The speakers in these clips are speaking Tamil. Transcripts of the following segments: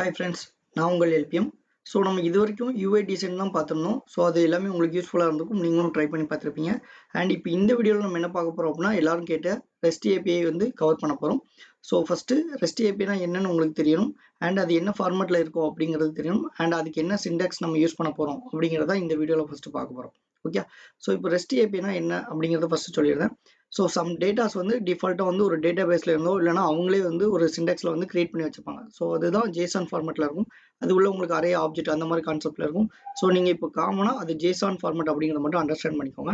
Hi friends, நான் உங்கள் LPM. ஸோ நம்ம இது வரைக்கும் UI டிசைன் தான் பார்த்துருந்தோம். ஸோ அது எல்லாமே உங்களுக்கு யூஸ்ஃபுல்லாக இருந்திருக்கும், நீங்களும் ட்ரை பண்ணி பார்த்துருப்பீங்க. அண்ட் இப்போ இந்த வீடியோவில் நம்ம என்ன பார்க்க போகிறோம் அப்படின்னா, எல்லாரும் கேட்ட REST API வந்து கவர் பண்ண போகிறோம். ஸோ ஃபஸ்ட்டு REST APIனா என்னன்னு உங்களுக்கு தெரியணும், அண்ட் அது என்ன ஃபார்மேட்டில் இருக்கும் அப்படிங்கிறது தெரியணும், அண்ட் அதுக்கு என்ன சின்டாக்ஸ் நம்ம யூஸ் பண்ண போகிறோம் அப்படிங்கிறத இந்த வீடியோவில் ஃபஸ்ட்டு பார்க்க போகிறோம். ஓகே, ஸோ இப்போ REST APIனா என்ன அப்படிங்கிறத ஃபஸ்ட்டு சொல்லிடுறேன். ஸோ சம் டேட்டாஸ் வந்து டிஃபால்ட்டாக வந்து ஒரு டேட்டா பேஸில் இருந்தோ இல்லைனா அவங்களே வந்து ஒரு சின்டாக்ஸில் வந்து கிரியேட் பண்ணி வச்சுப்பாங்க. ஸோ அதுதான் JSON ஃபார்மேட்டில் இருக்கும். அது உள்ள உங்களுக்கு அரே ஆப்ஜெக்ட் அந்த மாதிரி கான்செப்ட்ல இருக்கும். ஸோ நீங்கள் இப்போ காமனாக அது JSON ஃபார்மேட் அப்படிங்கிறத மட்டும் அண்டர்ஸ்டாண்ட் பண்ணிக்கோங்க.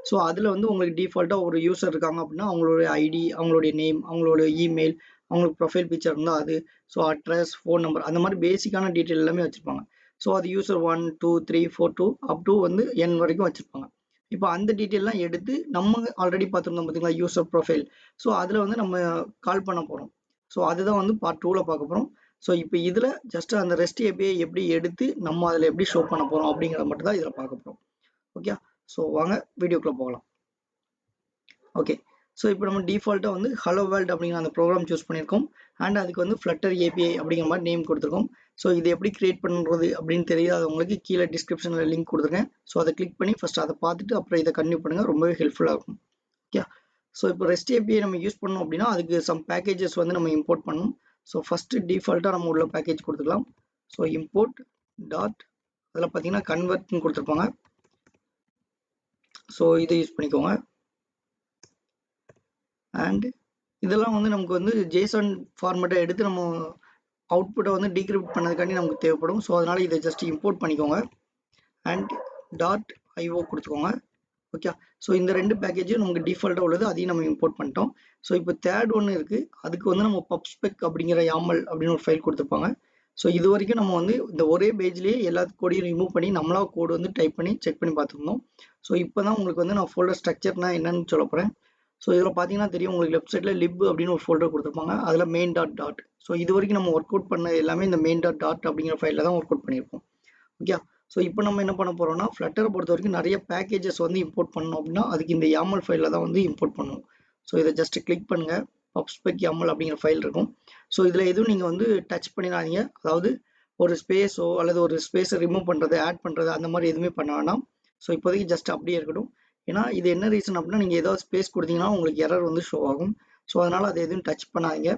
ஸோ அதில் வந்து உங்களுக்கு டிஃபால்ட்டாக ஒரு யூசர் இருக்காங்க அப்படின்னா அவங்களுடைய ஐடி, அவங்களுடைய நேம், அவங்களோட இமெயில், அவங்களுக்கு ப்ரொஃபைல் பிக்சர் இருந்தால் அது, ஸோ அட்ரஸ், ஃபோன் நம்பர், அந்த மாதிரி பேசிக்கான டீட்டெயில் எல்லாமே வச்சுருப்பாங்க. ஸோ அது யூசர் 1 2 3 4 2 அப் டு வந்து n வரைக்கும் வச்சுருப்பாங்க. இப்போ அந்த டீட்டெயிலாம் எடுத்து நம்ம ஆல்ரெடி பார்த்துருந்தோம் பார்த்தீங்களா யூசர் ப்ரொஃபைல். ஸோ அதில் வந்து நம்ம கால் பண்ண போகிறோம். ஸோ அதுதான் வந்து பார்ட் 2ல் பார்க்க போகிறோம். ஸோ இப்போ இதில் ஜஸ்ட் அந்த REST API எப்படி எடுத்து நம்ம அதில் எப்படி ஷோ பண்ண போகிறோம் அப்படிங்கிறத மட்டும் தான் இதில் பார்க்க போகிறோம். ஓகே, ஸோ வாங்க வீடியோக்குள்ளே போகலாம். ஓகே, ஸோ இப்போ நம்ம டிஃபால்ட்டாக வந்து ஹலோ வேர்ல்ட் அப்படிங்கிற அந்த ப்ரோக்ராம் சூஸ் பண்ணியிருக்கோம். அண்ட் அதுக்கு வந்து Flutter API அப்படிங்கிற மாதிரி நேம் கொடுத்துருக்கோம். ஸோ இது எப்படி கிரியேட் பண்ணுறது அப்படின்னு தெரியாதவங்களுக்கு கீழே டிஸ்கிரிப்ஷனில் லிங்க் கொடுத்துருக்கேன். ஸோ அதை கிளிக் பண்ணி ஃபஸ்ட் அதை பார்த்துட்டு அப்புறம் இதை கன்டினியூ பண்ணுங்கள், ரொம்பவே ஹெல்ப்ஃபுல்லாக இருக்கும். ஓகே, ஸோ இப்போ REST API நம்ம யூஸ் பண்ணோம் அப்படின்னா அதுக்கு சம் பேக்கேஜஸ் வந்து நம்ம இம்போர்ட் பண்ணணும். ஸோ ஃபஸ்ட்டு டிஃபால்ட்டாக நம்ம உள்ள பேக்கேஜ் கொடுத்துக்கலாம். ஸோ இம்போர்ட் டாட் அதில் பார்த்தீங்கன்னா கன்வெர்ட்னு கொடுத்துருப்பாங்க. ஸோ இதை யூஸ் பண்ணிக்கோங்க. அண்ட் இதெல்லாம் வந்து நமக்கு வந்து JSON ஃபார்மேட்டை எடுத்து நம்ம அவுட்புட்டை வந்து டீக்ரிப்ட் பண்ணதுக்காண்டி நமக்கு தேவைப்படும். ஸோ அதனால் இதை ஜஸ்ட் இம்போர்ட் பண்ணிக்கோங்க. அண்ட் டாட் IO கொடுத்துக்கோங்க. ஓகே, ஸோ இந்த ரெண்டு பேக்கேஜும் நமக்கு டிஃபால்ட்டாக உள்ளது, அதையும் நம்ம இம்போர்ட் பண்ணிட்டோம். ஸோ இப்போ தேர்ட் ஒன்று இருக்குது, அதுக்கு வந்து நம்ம pubspec அப்படிங்கிற YAML அப்படின்னு ஒரு ஃபைல் கொடுத்துருப்பாங்க. ஸோ இது வரைக்கும் நம்ம வந்து இந்த ஒரே பேஜ்லேயே எல்லா கோடையும் ரிமூவ் பண்ணி நம்மளா கோடு வந்து டைப் பண்ணி செக் பண்ணி பார்த்துருந்தோம். ஸோ இப்போ தான் உங்களுக்கு வந்து நான் ஃபோல்டர் ஸ்ட்ரக்சர்னா என்னன்னு சொல்ல போகிறேன். ஸோ இதில் பார்த்தீங்கன்னா தெரியும் உங்களுக்கு லெஃப்ட் சைடில் லிப் அப்படின்னு ஒரு ஃபோல்டர் கொடுத்துருப்பாங்க. அதில் மெயின் டாட் டாட். ஸோ இது வரைக்கும் நம்ம ஒர்க் அவுட் பண்ண எல்லாமே இந்த மெயின் டாட் டாட் அப்படிங்கிற ஃபைலில் தான் ஒர்க் அவுட் பண்ணியிருப்போம். ஓகே, ஸோ இப்போ நம்ம என்ன பண்ண போகிறோம்னா ஃப்ளட்டரை பொறுத்த வரைக்கும் நிறைய பேக்கேஜஸ் வந்து இம்போர்ட் பண்ணோம் அப்படின்னா அதுக்கு இந்த YAML ஃபைலில் தான் வந்து இம்போர்ட் பண்ணணும். ஸோ இதை ஜஸ்ட் கிளிக் பண்ணுங்கள், pubspec YAML அப்படிங்கிற ஃபைல் இருக்கும். ஸோ இதில் எதுவும் நீங்கள் வந்து டச் பண்ணிடாதீங்க, அதாவது ஒரு ஸ்பேஸோ அல்லது ஒரு ஸ்பேஸை ரிமூவ் பண்ணுறது, ஆட் பண்ணுறது, அந்த மாதிரி எதுவுமே பண்ண வேண்டாம். ஸோ இப்போதைக்கு ஜஸ்ட் அப்படியே இருக்கட்டும். ஏன்னா இது என்ன ரீசன் அப்படின்னா நீங்கள் ஏதாவது ஸ்பேஸ் கொடுத்தீங்கன்னா உங்களுக்கு எரர் வந்து ஷோ ஆகும். ஸோ அதனால் அதை எதுவும் டச் பண்ணாதீங்க.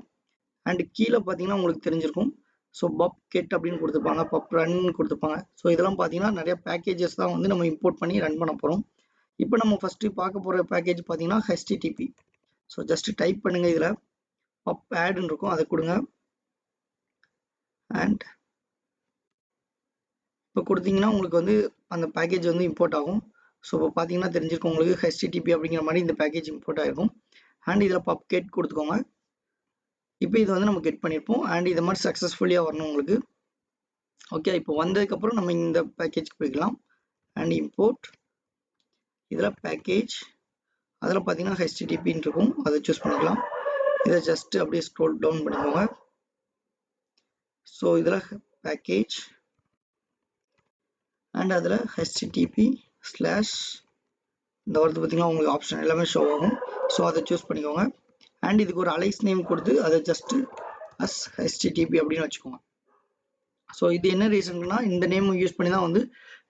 அண்ட் கீழே பார்த்தீங்கன்னா உங்களுக்கு தெரிஞ்சிருக்கும். ஸோ பப் கெட் அப்படின்னு கொடுத்துருப்பாங்க, பப் ரன் கொடுத்துருப்பாங்க. ஸோ இதெல்லாம் பார்த்தீங்கன்னா நிறைய பேக்கேஜஸ் தான் வந்து நம்ம இம்போர்ட் பண்ணி ரன் பண்ண போகிறோம். இப்போ நம்ம ஃபஸ்ட்டு பார்க்க போகிற பேக்கேஜ் பார்த்தீங்கன்னா HTTP. ஸோ ஜஸ்ட் டைப் பண்ணுங்கள், இதில் பப் ஆட்னு இருக்கும், அதை கொடுங்க. அண்ட் இப்போ கொடுத்தீங்கன்னா உங்களுக்கு வந்து அந்த பேக்கேஜ் வந்து இம்போர்ட் ஆகும். ஸோ இப்போ பார்த்தீங்கன்னா தெரிஞ்சிருக்கும் உங்களுக்கு HTTP அப்படிங்கிற மாதிரி இந்த பேக்கேஜ் இம்போர்ட் ஆகிருக்கும். அண்ட் இதில் பப் கெட் கொடுத்துக்கோங்க. இப்போ இது வந்து நம்ம கெட் பண்ணியிருப்போம். அண்ட் இது மாதிரி சக்ஸஸ்ஃபுல்லியாக வரணும் உங்களுக்கு. ஓகே, இப்போ வந்ததுக்கப்புறம் நம்ம இந்த பேக்கேஜ்க்கு போய்க்கலாம். அண்ட் இம்போர்ட், இதில் பேக்கேஜ், அதில் பார்த்தீங்கன்னா HTTPன்னு இருக்கும், அதை சூஸ் பண்ணிக்கலாம். இதை ஜஸ்ட் அப்படியே ஸ்க்ரோல் டவுன் பண்ணிக்கோங்க. ஸோ இதில் பேக்கேஜ் அண்ட் அதில் HTTP ஸ்லாஷ் இந்த வருது பார்த்தீங்கன்னா உங்களுக்கு ஆப்ஷன் எல்லாமே ஷோ ஆகும். ஸோ அதை சூஸ் பண்ணிக்கோங்க. அண்ட் இதுக்கு ஒரு அலைஸ் நேம் கொடுத்து அதை ஜஸ்ட்டு HTTP அப்படின்னு வச்சுக்கோங்க. ஸோ இது என்ன ரீசன்னா இந்த நேம் யூஸ் பண்ணி தான் வந்து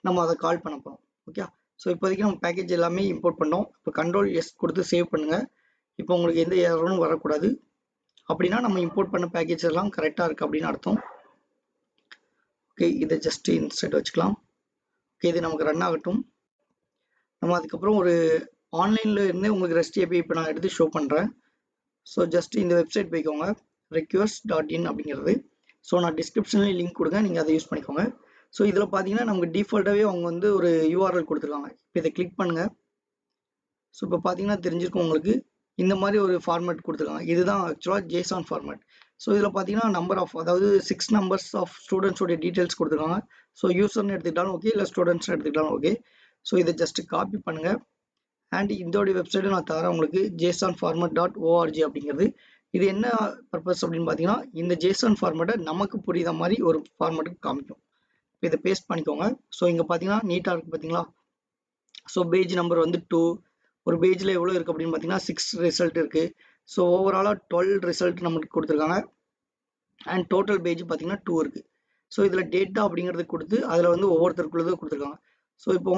நம்ம அதை கால் பண்ண போகிறோம். ஓகே, ஸோ இப்போதைக்கு நம்ம பேக்கேஜ் எல்லாமே இம்போர்ட் பண்ணோம். இப்போ Ctrl+S கொடுத்து சேவ் பண்ணுங்கள். இப்போ உங்களுக்கு எந்த எரரும் வரக்கூடாது. அப்படின்னா நம்ம இம்போர்ட் பண்ண பேக்கேஜ் எல்லாம் கரெக்டாக இருக்குது அப்படின்னு அர்த்தம். ஓகே, இதை ஜஸ்ட் இன்ஸ்டேட் வச்சுக்கலாம். ஓகே, இது நமக்கு ரன் ஆகட்டும். நம்ம அதுக்கப்புறம் ஒரு ஆன்லைனில் இருந்து உங்களுக்கு REST API இப்போ நான் எடுத்து ஷோ பண்ணுறேன். ஸோ ஜஸ்ட் இந்த வெப்சைட் போய்க்கோங்க, request.in அப்படிங்கிறது. ஸோ நான் டிஸ்கிரிப்ஷன்லேயும் லிங்க் கொடுங்க, நீங்கள் அதை யூஸ் பண்ணிக்கோங்க. ஸோ இதில் பார்த்தீங்கன்னா நமக்கு டிஃபால்ட்டாகவே அவங்க வந்து ஒரு URL கொடுத்துருக்காங்க. இப்போ இதை கிளிக் பண்ணுங்கள். ஸோ இப்போ பார்த்தீங்கன்னா தெரிஞ்சிருக்கும் உங்களுக்கு இந்த மாதிரி ஒரு ஃபார்மேட் கொடுத்துருக்காங்க. இதுதான் ஆக்சுவலாக JSON ஃபார்மேட். ஸோ இதில் பார்த்தீங்கன்னா நம்பர் ஆஃப், அதாவது 6 நம்பர்ஸ் ஆஃப் ஸ்டூடெண்ட்ஸோடைய டீட்டெயில்ஸ் கொடுத்துருக்காங்க. ஸோ யூசர்னு எடுத்துக்கிட்டாலும் ஓகே, இல்லை ஸ்டூடெண்ட்ஸ்னு எடுத்துக்கிட்டாலும் ஓகே. ஸோ இதை ஜஸ்ட் காப்பி பண்ணுங்கள். அண்ட் இதோடைய வெப்சைட்டும் நான் தரேன் உங்களுக்கு, jsonformat.org அப்படிங்கிறது. இது என்ன பர்பஸ் அப்படின்னு பார்த்தீங்கன்னா இந்த JSON ஃபார்மேட்டை நமக்கு புரியுத மாதிரி ஒரு ஃபார்மேட்டுக்கு காமிக்கும். இப்போ இதை பேஸ்ட் பண்ணிக்கோங்க. ஸோ இங்கே பார்த்தீங்கன்னா நீட்டாக இருக்குது பார்த்தீங்களா. ஸோ பேஜ் நம்பர் வந்து 2, ஒரு பேஜில் எவ்வளோ இருக்குது அப்படின்னு பார்த்தீங்கன்னா 6 ரிசல்ட் இருக்குது. ஸோ ஓவராலாக 12 ரிசல்ட் நமக்கு கொடுத்துருக்காங்க. அண்ட் டோட்டல் பேஜ் பார்த்தீங்கன்னா 2 இருக்கு. ஸோ இதில் டேட்டா அப்படிங்கிறது கொடுத்து அதில் வந்து ஒவ்வொருத்தருக்குள்ளதும் கொடுத்துருக்காங்க. ஸோ இப்போ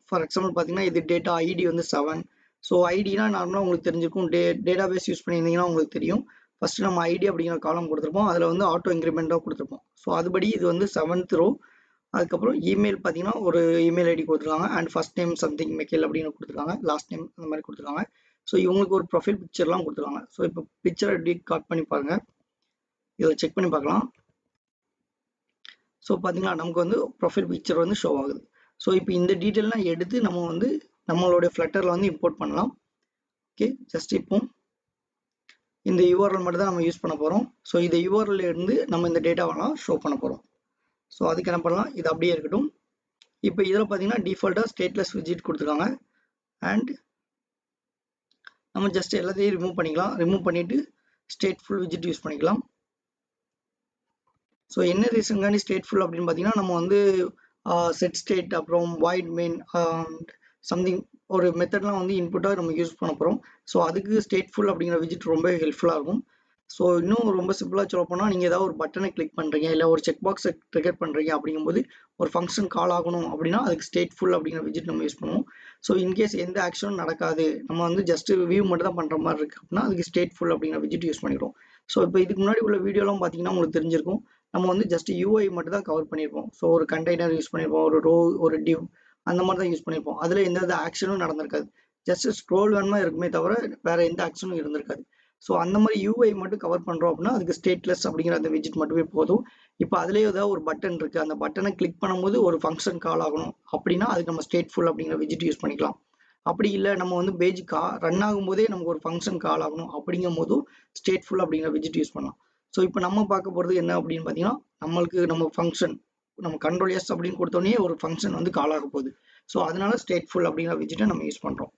ஃபார் எக்ஸாம்பிள் பார்த்தீங்கன்னா இது டேட்டா ஐடி வந்து 7. ஸோ ஐடினா நார்மலாக உங்களுக்கு தெரிஞ்சிருக்கும். டேட்டா பேஸ் யூஸ் பண்ணியிருந்தீங்கன்னா உங்களுக்கு தெரியும். ஃபர்ஸ்ட் நம்ம ஐடி அப்படிங்கிற காலம் கொடுத்துருப்போம், அதில் வந்து ஆட்டோ இன்க்ரிமெண்ட்டாக கொடுத்துருப்போம். ஸோ அதுபடி இது வந்து 7th row. அதுக்கப்புறம் இமெயில் பார்த்தீங்கன்னா ஒரு இமெயில் ஐடி கொடுத்துருக்காங்க அண்ட் ஃபர்ஸ்ட் நேம் சம்திங் மெக்கேல் அப்படின்னு கொடுத்துருக்காங்க, லாஸ்ட் நேம் அந்த மாதிரி கொடுத்துருக்காங்க. ஸோ இவங்களுக்கு ஒரு ப்ரொஃபைல் பிக்சர்லாம் கொடுத்துருக்காங்க. ஸோ இப்போ பிக்சர் எப்படி காட் பண்ணி பாருங்க, இதில் செக் பண்ணி பார்க்கலாம். ஸோ பார்த்தீங்கன்னா நமக்கு வந்து ப்ரொஃபைல் பிக்சர் வந்து ஷோ ஆகுது. ஸோ இப்போ இந்த டீட்டெயிலாம் எடுத்து நம்ம வந்து நம்மளுடைய ஃப்ளட்டரில் வந்து இம்போர்ட் பண்ணலாம். ஓகே, ஜஸ்ட் இப்போ இந்த யூஆர்எல் மட்டும் தான் நம்ம யூஸ் பண்ண போகிறோம். ஸோ இந்த யூஆர்எல் இருந்து நம்ம இந்த டேட்டாவெல்லாம் ஷோ பண்ண போகிறோம். ஸோ அதுக்கு என்ன பண்ணலாம், இது அப்படியே இருக்கட்டும். இப்போ இதில் பார்த்தீங்கன்னா டிஃபால்ட்டாக ஸ்டேட்லெஸ் விஜிட் கொடுத்துருக்காங்க அண்ட் நம்ம ஜஸ்ட் எல்லாத்தையும் ரிமூவ் பண்ணிக்கலாம். ரிமூவ் பண்ணிவிட்டு ஸ்டேட்ஃபுல் விஜிட் யூஸ் பண்ணிக்கலாம். ஸோ என்ன ரீசன்காண்டி ஸ்டேட்ஃபுல் அப்படின்னு பார்த்தீங்கன்னா நம்ம வந்து செட் ஸ்டேட் அப்புறம் வாய்ட் மெயின் சம்திங் ஒரு மெத்தட்லாம் வந்து இன்புட்டாக நம்ம யூஸ் பண்ண போகிறோம். ஸோ அதுக்கு ஸ்டேட்ஃபுல் அப்படிங்கிற விஜிட் ரொம்ப ஹெல்ப்ஃபுல்லாக இருக்கும். ஸோ இன்னும் ரொம்ப சிம்பிளாக சொல்ல போனால் நீங்கள் ஏதாவது ஒரு பட்டனை கிளிக் பண்ணுறீங்க இல்லை ஒரு செக் பாக்ஸை ட்ரிகர் பண்ணுறீங்க அப்படிங்கும்போது ஒரு ஃபங்க்ஷன் கால் ஆகணும் அப்படின்னா அதுக்கு ஸ்டேட்ஃபுல் அப்படிங்கிற விஜிட் நம்ம யூஸ் பண்ணுவோம். ஸோ இன்கேஸ் எந்த ஆக்ஷனும் நடக்காது, நம்ம வந்து ஜஸ்ட் வியூ மட்டும் தான் பண்ணுற மாதிரி இருக்குது அப்படின்னா அதுக்கு ஸ்டேட்ஃபுல் அப்படிங்கிற விஜிட் யூஸ் பண்ணிக்கிறோம். ஸோ இப்போ இதுக்கு முன்னாடி உள்ள வீடியோலாம் பார்த்தீங்கன்னா உங்களுக்கு தெரிஞ்சிருக்கும், நம்ம வந்து ஜஸ்ட் யூஐ மட்டும் தான் கவர் பண்ணியிருப்போம். ஸோ ஒரு கண்டெய்னர் யூஸ் பண்ணியிருப்போம், ஒரு ரோ, ஒரு டிவ் அந்த மாதிரி தான் யூஸ் பண்ணியிருப்போம். அதில் எந்த ஆக்ஷனும் நடந்திருக்காது, ஜஸ்ட் ஸ்க்ரோல் வேணுமா இருக்குமே தவிர வேற எந்த ஆக்ஷனும் இருந்திருக்காது. ஸோ அந்த மாதிரி யூஐ மட்டும் கவர் பண்ணுறோம் அப்படின்னா அதுக்கு ஸ்டேட்லெஸ் அப்படிங்கிற அந்த விஜிட் மட்டுமே போதும். இப்போ அதுலேயே ஏதாவது ஒரு பட்டன் இருக்குது, அந்த பட்டனை கிளிக் பண்ணும்போது ஒரு ஃபங்க்ஷன் கால் ஆகணும் அப்படின்னா அதுக்கு நம்ம ஸ்டேட்ஃபுல் அப்படிங்கிற விஜிட் யூஸ் பண்ணிக்கலாம். அப்படி இல்லை நம்ம வந்து பேஜ் ரன் ஆகும்போதே நமக்கு ஒரு ஃபங்க்ஷன் கால் ஆகணும் அப்படிங்கும் போதும் ஸ்டேட்ஃபுல் அப்படிங்கிற விஜிட் யூஸ் பண்ணலாம். ஸோ இப்போ நம்ம பார்க்க போகிறது என்ன அப்படின்னு பார்த்தீங்கன்னா நம்மளுக்கு நம்ம ஃபங்க்ஷன் நம்ம கண்ட்ரோல் எஸ் அப்படின்னு கொடுத்தோன்னே ஒரு ஃபங்க்ஷன் வந்து கால் ஆக போகுது. ஸோ அதனால ஸ்டேட்ஃபுல் அப்படிங்கிற விஜிட்டை நம்ம யூஸ் பண்ணுறோம்.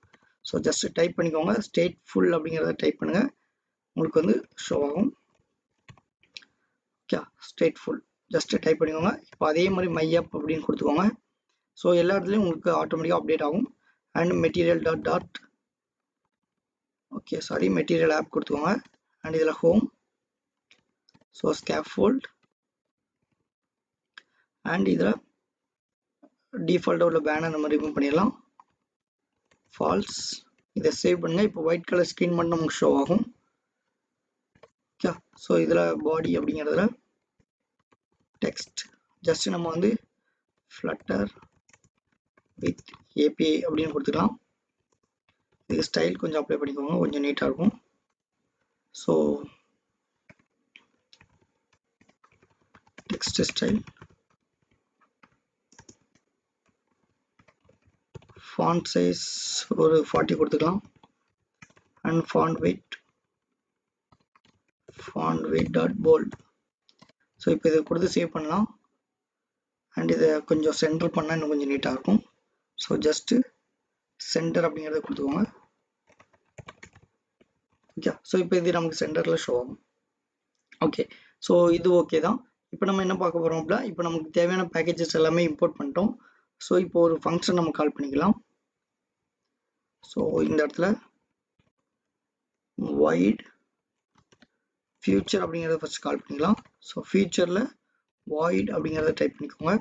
ஸோ ஜஸ்ட் டைப் பண்ணிக்கோங்க, ஸ்டேட்ஃபுல் அப்படிங்கிறத டைப் பண்ணுங்கள், உங்களுக்கு வந்து ஷோ ஆகும். ஓகே, ஸ்டேட்ஃபுல் ஜஸ்ட் டைப் பண்ணிக்கோங்க. இப்போ அதே மாதிரி மைஅப் அப்படின்னு கொடுத்துக்கோங்க. ஸோ எல்லா இடத்துலையும் உங்களுக்கு ஆட்டோமேட்டிக்காக அப்டேட் ஆகும். And material dot okay sorry material app கொடுத்துக்கோங்க அண்ட் இதில் ஹோம். ஸோ ஸ்கேஃபோல்ட் அண்ட் இதில் டிஃபால்ட்டாக உள்ள பேனர் நம்ம ரிமூவ் பண்ணிடலாம், ஃபால்ஸ். இதை சேவ் பண்ணுங்கள். இப்போ ஒயிட் கலர் ஸ்க்ரீன் மட்டும் நமக்கு ஷோ ஆகும். ஓகே, ஸோ இதில் பாடி அப்படிங்கிறதுல டெக்ஸ்ட் ஜஸ்ட் நம்ம வந்து ஃப்ளட்டர் வித் ஏபிஐ அப்படின்னு கொடுத்துக்கலாம். இதுக்கு ஸ்டைல் கொஞ்சம் அப்ளை பண்ணிக்கோங்க, கொஞ்சம் நீட்டாக இருக்கும். So text style, font size ஒரு 40 கொடுத்துக்கலாம் and font weight dot bold. So இப்போ இதை கொடுத்து சேவ் பண்ணலாம் அண்ட் இதை கொஞ்சம் சென்டர் பண்ணால் இன்னும் கொஞ்சம் நீட்டாக இருக்கும். ஸோ ஜஸ்ட்டு சென்டர் அப்படிங்கிறத கொடுத்துக்கோங்க. ஓகே, ஸோ இப்போ இது நமக்கு சென்டரில் ஷோ ஆகும். ஓகே, ஸோ இது ஓகே தான். இப்போ நம்ம என்ன பார்க்க போகிறோம் அப்படின்னா இப்போ நமக்கு தேவையான பேக்கேஜஸ் எல்லாமே இம்போர்ட் பண்ணிட்டோம். ஸோ இப்போ ஒரு ஃபங்க்ஷன் நம்ம கால் பண்ணிக்கலாம். ஸோ இந்த இடத்துல void future அப்படிங்கிறத ஃபர்ஸ்ட் கால் பண்ணிக்கலாம். ஸோ ஃபியூச்சரில் void அப்படிங்கிறத டைப் பண்ணிக்கோங்க.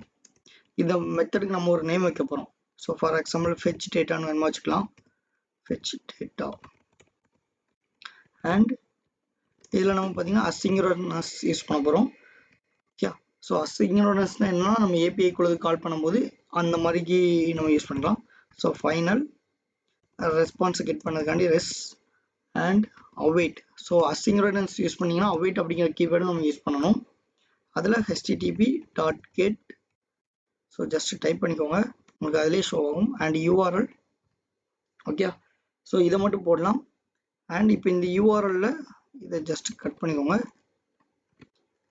இந்த மெத்தடுக்கு நம்ம ஒரு நேம் வைக்க போகிறோம். ஸோ ஃபார் எக்ஸாம்பிள் fetch dataன்னு வேணுமா வச்சுக்கலாம், fetch data. அண்ட் இதில் நம்ம பார்த்தீங்கன்னா asynchronous யூஸ் பண்ண போகிறோம். ஓகே, ஸோ asynchronousனா என்னன்னா நம்ம ஏபிஐக்குள்ளது கால் பண்ணும்போது அந்த மாதிரிக்கு நம்ம யூஸ் பண்ணலாம். ஸோ ஃபைனல் ரெஸ்பான்ஸை கெட் பண்ணதுக்காண்டி res and await. So asynchronous use பண்ணிங்கன்னா await அப்படிங்கிற கீவேர்டு நம்ம யூஸ் பண்ணணும். அதில் http.get. ஸோ ஜஸ்ட் டைப் பண்ணிக்கோங்க, உங்களுக்கு அதிலே ஷோ ஆகும் அண்ட் URL. ஓகே, ஸோ இதை மட்டும் போடலாம். அண்ட் இப்போ இந்த URL-ல இதை ஜஸ்ட் கட் பண்ணிக்கோங்க.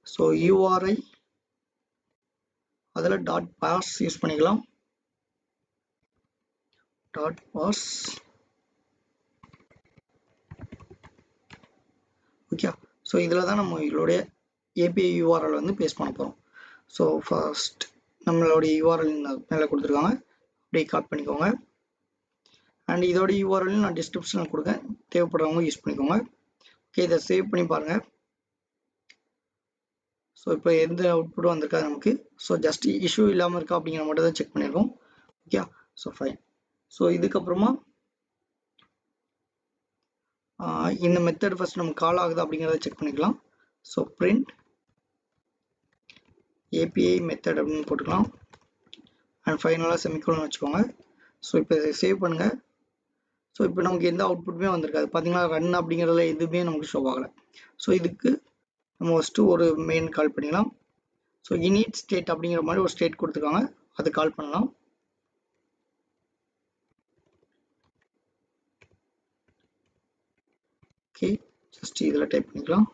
ஸோ URI அதில் டாட் பார்ஸ் யூஸ் பண்ணிக்கலாம், டாட் பார்ஸ். ஓகே, ஸோ இதில் தான் நம்ம இதோடைய ஏபிஐ URL வந்து பேஸ்ட் பண்ண போகிறோம். ஸோ ஃபர்ஸ்ட் நம்மளுடைய URL மேலே கொடுத்துருக்காங்க, அப்படியே காப்பி பண்ணிக்கோங்க. அண்ட் இதோட URL நான் டிஸ்கிரிப்ஷனில் கொடுக்கேன், தேவைப்படுறவங்க யூஸ் பண்ணிக்கோங்க. ஓகே, இதை சேவ் பண்ணி பாருங்கள். ஸோ இப்போ எந்த அவுட்புட்டும் வந்திருக்காது நமக்கு. ஸோ ஜஸ்ட் இஷ்யூ இல்லாமல் இருக்கா அப்படிங்கிற மட்டும் தான் செக் பண்ணியிருக்கோம். Okay, so fine. ஸோ இதுக்கப்புறமா இந்த மெத்தட் ஃபர்ஸ்ட் நமக்கு கால் ஆகுது அப்படிங்கிறத செக் பண்ணிக்கலாம். ஸோ பிரிண்ட் API மெத்தட் அப்படின்னு போட்டுக்கலாம். அண்ட் ஃபைனலாக செமிகோலன் வச்சுக்கோங்க. ஸோ இப்போ இதை சேவ் பண்ணுங்கள். ஸோ இப்போ நமக்கு எந்த அவுட்புட்டுமே வந்திருக்காது. பார்த்தீங்கன்னா ரன் அப்படிங்கிறதுல எதுவுமே நமக்கு ஷோ ஆகலை. ஸோ இதுக்கு நம்ம ஃபஸ்ட்டு ஒரு மெயின் கால் பண்ணிக்கலாம். ஸோ initstate அப்படிங்கிற மாதிரி ஒரு ஸ்டேட் கொடுத்துருக்காங்க, அது கால் பண்ணலாம். ஓகே, ஜஸ்ட் இதில் டைப் பண்ணிக்கலாம்.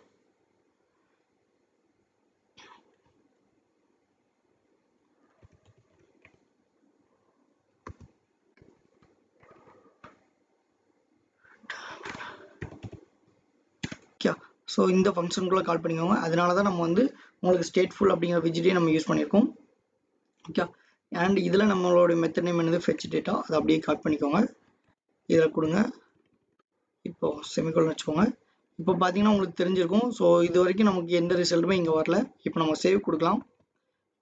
ஸோ இந்த ஃபங்க்ஷனுக்குள்ளே கால் பண்ணிக்கோங்க. அதனால தான் நம்ம வந்து உங்களுக்கு ஸ்டேட்ஃபுல் அப்படிங்கிற விஜிட்டே நம்ம யூஸ் பண்ணியிருக்கோம். ஓகே, அண்ட் இதில் நம்மளோட மெத்தட் நேம் என்னது ஃபெட்ச் டேட்டா, அதை அப்படியே கால் பண்ணிக்கோங்க. இதில் கொடுங்க. இப்போ செமிகோலன் வச்சுக்கோங்க. இப்போ பார்த்தீங்கன்னா உங்களுக்கு தெரிஞ்சிருக்கும். ஸோ இது வரைக்கும் நமக்கு எந்த ரிசல்ட்டுமே இங்கே வரல. இப்போ நம்ம சேவ் கொடுக்கலாம்.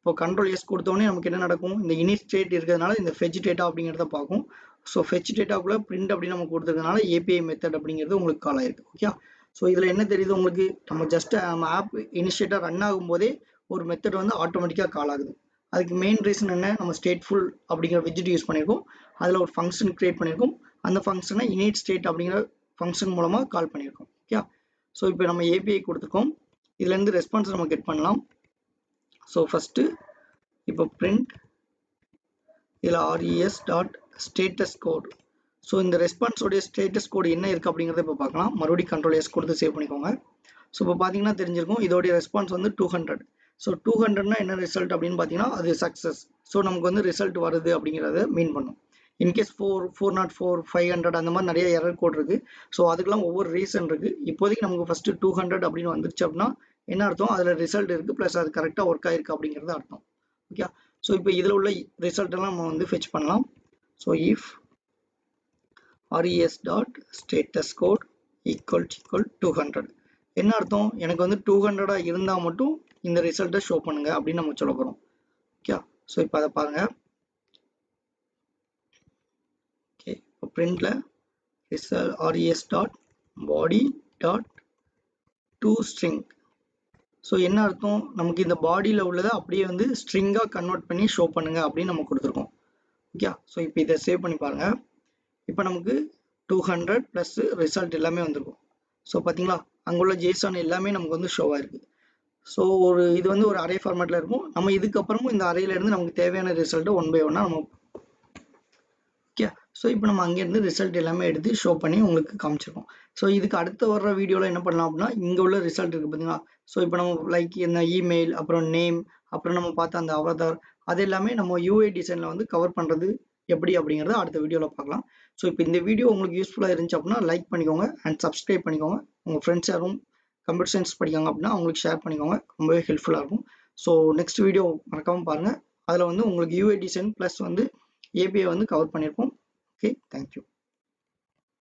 இப்போ கண்ட்ரோல் எஸ் கொடுத்தோடனே நமக்கு என்ன நடக்கும், இந்த initstate இருக்கிறதுனால இந்த ஃபெட்ச் டேட்டா அப்படிங்கிறத பார்க்கும். ஸோ ஃபெட்ச் டேட்டாக்குள்ளே பிரிண்ட் அப்படின்னு நம்ம கொடுத்துருக்கனால API மெத்தட் அப்படிங்கிறது உங்களுக்கு கால் ஆயிருக்கு. ஓகே, ஸோ இதில் என்ன தெரியுது உங்களுக்கு, நம்ம ஜஸ்ட் நம்ம ஆப் இனிஷியேட்டாக ரன் ஆகும்போதே ஒரு மெத்தட் வந்து ஆட்டோமேட்டிக்காக கால் ஆகுது. அதுக்கு மெயின் ரீசன் என்ன, நம்ம ஸ்டேட்ஃபுல் அப்படிங்கிற விஜிட் யூஸ் பண்ணியிருக்கோம். அதில் ஒரு ஃபங்க்ஷன் கிரியேட் பண்ணியிருக்கோம். அந்த ஃபங்க்ஷனை initstate அப்படிங்கிற ஃபங்க்ஷன் மூலமாக கால் பண்ணியிருக்கோம். ஓகே, ஸோ இப்போ நம்ம API கொடுத்துருக்கோம். இதுலேருந்து ரெஸ்பான்ஸ் நம்ம கெட் பண்ணலாம். ஸோ ஃபஸ்ட்டு இப்போ பிரிண்ட் இதில் res.status code. ஸோ இந்த ரெஸ்பான்ஸோடைய ஸ்டேட்டஸ் கோடு என்ன இருக்குது அப்படிங்கிறத இப்போ பார்க்கலாம். மறுபடியும் கண்ட்ரோல் எஸ் கொடுத்து சேவ் பண்ணிக்கோங்க. ஸோ இப்போ பார்த்தீங்கன்னா தெரிஞ்சிருக்கும் இதோடைய ரெஸ்பான்ஸ் வந்து 200. ஸோ 200னா என்ன ரிசல்ட் அப்படின்னு பார்த்தீங்கன்னா அது சக்ஸஸ். ஸோ நமக்கு வந்து ரிசல்ட் வருது அப்படிங்கிறத மீன் பண்ணும். இன்கேஸ் 404 500 அந்த மாதிரி நிறைய எரர் கோட் இருக்குது. ஸோ அதுக்கெல்லாம் ஒவ்வொரு ரீசன் இருக்குது. இப்போதைக்கு நமக்கு ஃபஸ்ட்டு 200 அப்படின்னு வந்துருச்சு அப்படின்னா என்ன அர்த்தம், அதில் ரிசல்ட் இருக்குது ப்ளஸ் அது கரெக்டாக ஒர்க் ஆயிருக்கு அப்படிங்கிறது அர்த்தம். ஓகே, ஸோ இப்போ இதில் உள்ள ரிசல்ட் எல்லாம் நம்ம வந்து ஃபெச் பண்ணலாம். So if res.status code equal 200 என்ன அர்த்தம், எனக்கு வந்து 200 இருந்தால் மட்டும் இந்த ரிசல்ட்டை ஷோ பண்ணுங்க அப்படின்னு நம்ம சொல்ல போகிறோம். ஓகே, ஸோ இப்போ அதை பாருங்க. ஓகே, இப்போ பிரிண்ட்ல res.body.toString. ஸோ என்ன அர்த்தம், நமக்கு இந்த பாடியில் உள்ளதை அப்படியே வந்து ஸ்ட்ரிங்காக கன்வெர்ட் பண்ணி ஷோ பண்ணுங்க அப்படின்னு நம்ம கொடுத்துருக்கோம். ஓகே, ஸோ இப்போ இதை சேவ் பண்ணி பாருங்க. இப்போ நமக்கு 200 ப்ளஸ் ரிசல்ட் எல்லாமே வந்திருக்கும். ஸோ பார்த்தீங்களா அங்குள்ள JSON எல்லாமே நமக்கு வந்து ஷோ ஆயிருக்கு. ஸோ இது வந்து ஒரு அரே ஃபார்மேட்டில் இருக்கும். நம்ம இதுக்கப்புறமும் இந்த அரேலேருந்து நமக்கு தேவையான ரிசல்ட்டை 1 by 1 நம்ம. ஓகே, ஸோ இப்போ நம்ம அங்கேருந்து ரிசல்ட் எல்லாமே எடுத்து ஷோ பண்ணி உங்களுக்கு காமிச்சிருக்கோம். ஸோ இதுக்கு அடுத்த வர்ற வீடியோவில் என்ன பண்ணலாம் அப்படின்னா இங்கே உள்ள ரிசல்ட் இருக்குது பார்த்தீங்களா. ஸோ இப்போ நம்ம லைக் இந்த இமெயில், அப்புறம் நேம், அப்புறம் நம்ம பார்த்த அந்த அவதார், அது எல்லாமே நம்ம UI டிசைனில் வந்து கவர் பண்ணுறது எப்படி அப்படிங்கிறத அடுத்த வீடியோவில் பார்க்கலாம். ஸோ இப்போ இந்த வீடியோ உங்களுக்கு யூஸ்ஃபுல்லாக இருந்துச்சு அப்படின்னா லைக் பண்ணிக்கோங்க அண்ட் சப்ஸ்கிரைப் பண்ணிக்கோங்க. உங்கள் ஃப்ரெண்ட்ஸ் யாரும் கம்ப்யூட்டர் சயின்ஸ் படிக்காங்க அப்படின்னா அவங்களுக்கு ஷேர் பண்ணிக்கோங்க, ரொம்பவே ஹெல்ப்ஃபுல்லாக இருக்கும். ஸோ நெக்ஸ்ட் வீடியோ மறக்காமல் பாருங்கள். அதில் வந்து உங்களுக்கு UI டிசைன் ப்ளஸ் வந்து API வந்து கவர் பண்ணியிருப்போம். Okay, thank you.